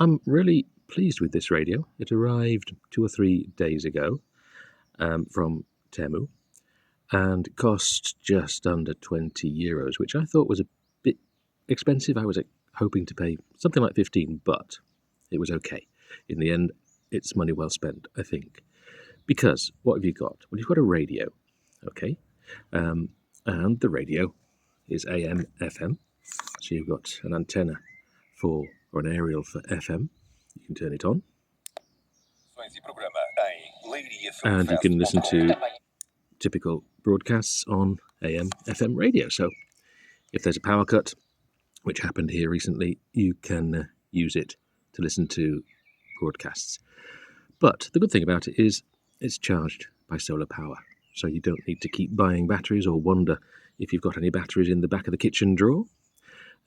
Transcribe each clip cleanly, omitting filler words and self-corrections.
I'm really pleased with this radio. It arrived 2 or 3 days ago from Temu and cost just under €20, which I thought was a bit expensive. I was hoping to pay something like 15, but it was okay. In the end, it's money well spent, I think. Because what have you got? Well, you've got a radio, okay? And the radio is AM, FM. So you've got an antenna or an aerial for FM. You can turn it on. And you can listen to typical broadcasts on AM, FM radio. So if there's a power cut, which happened here recently, you can use it to listen to broadcasts. But the good thing about it is it's charged by solar power. So you don't need to keep buying batteries or wonder if you've got any batteries in the back of the kitchen drawer.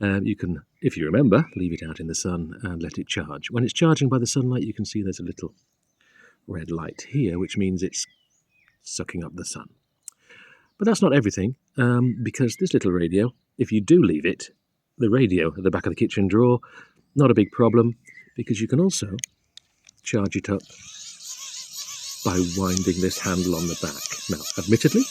You can, if you remember, leave it out in the sun and let it charge. When it's charging by the sunlight, you can see there's a little red light here, which means it's sucking up the sun. But that's not everything, because this little radio, if you do leave it, the radio at the back of the kitchen drawer, not a big problem, because you can also charge it up by winding this handle on the back. Now, admittedly,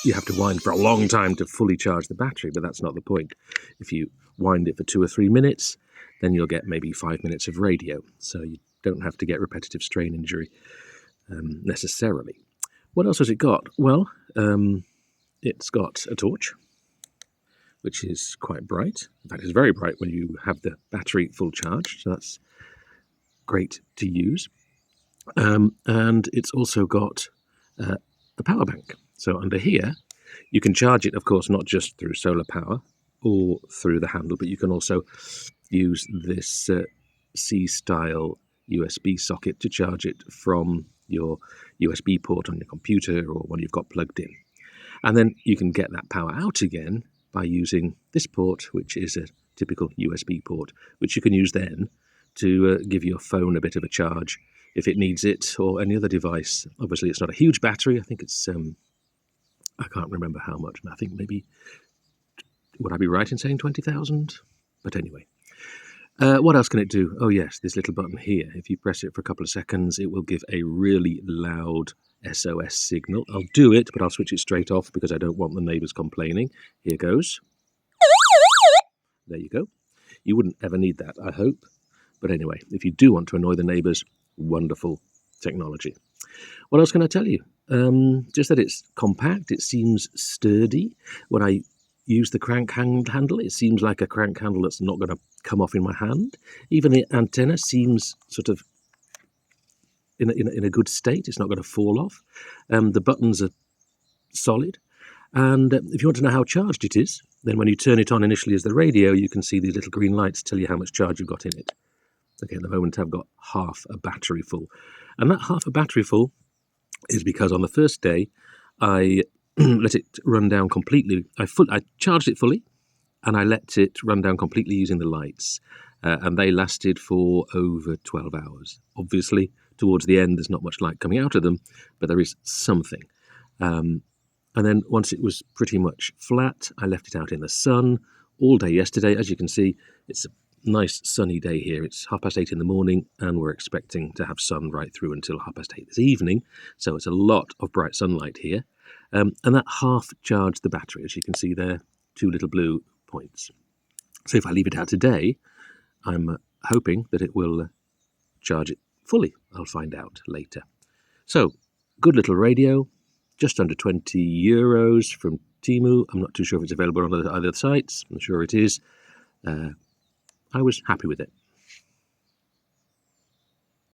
you have to wind for a long time to fully charge the battery, but that's not the point. If you wind it for 2 or 3 minutes, then you'll get maybe 5 minutes of radio, so you don't have to get repetitive strain injury necessarily. What else has it got? Well, it's got a torch, which is quite bright. In fact, it's very bright when you have the battery full charged, so that's great to use. And it's also got a power bank. So under here, you can charge it, of course, not just through solar power or through the handle, but you can also use this C-style USB socket to charge it from your USB port on your computer or one you've got plugged in. And then you can get that power out again by using this port, which is a typical USB port, which you can use then to give your phone a bit of a charge if it needs it, or any other device. Obviously, it's not a huge battery. I think it's, I can't remember how much. I think maybe, would I be right in saying 20,000? But anyway. What else can it do? Oh yes, this little button here. If you press it for a couple of seconds, it will give a really loud SOS signal. I'll do it, but I'll switch it straight off because I don't want the neighbours complaining. Here goes. There you go. You wouldn't ever need that, I hope. But anyway, if you do want to annoy the neighbours, wonderful technology. What else can I tell you? Just that it's compact. It seems sturdy. When I use the crank handle, it seems like a crank handle that's not going to come off in my hand. Even the antenna seems sort of in a good state. It's not going to fall off. The buttons are solid. And if you want to know how charged it is, then when you turn it on initially as the radio, you can see these little green lights tell you how much charge you've got in it. Okay, at the moment I've got half a battery full. And that half a battery full is because on the first day, I let it run down completely. I charged it fully, and I let it run down completely using the lights. And they lasted for over 12 hours. Obviously, towards the end, there's not much light coming out of them, but there is something. And then once it was pretty much flat, I left it out in the sun all day yesterday. As you can see, it's a nice sunny day here. It's 8:30 in the morning, and we're expecting to have sun right through until 8:30 this evening. So it's a lot of bright sunlight here. And that half charged the battery, as you can see there, 2 little blue points. So if I leave it out today, I'm hoping that it will charge it fully. I'll find out later. So, good little radio, just under €20 from Temu. I'm not too sure if it's available on other sites. I'm sure it is. I was happy with it.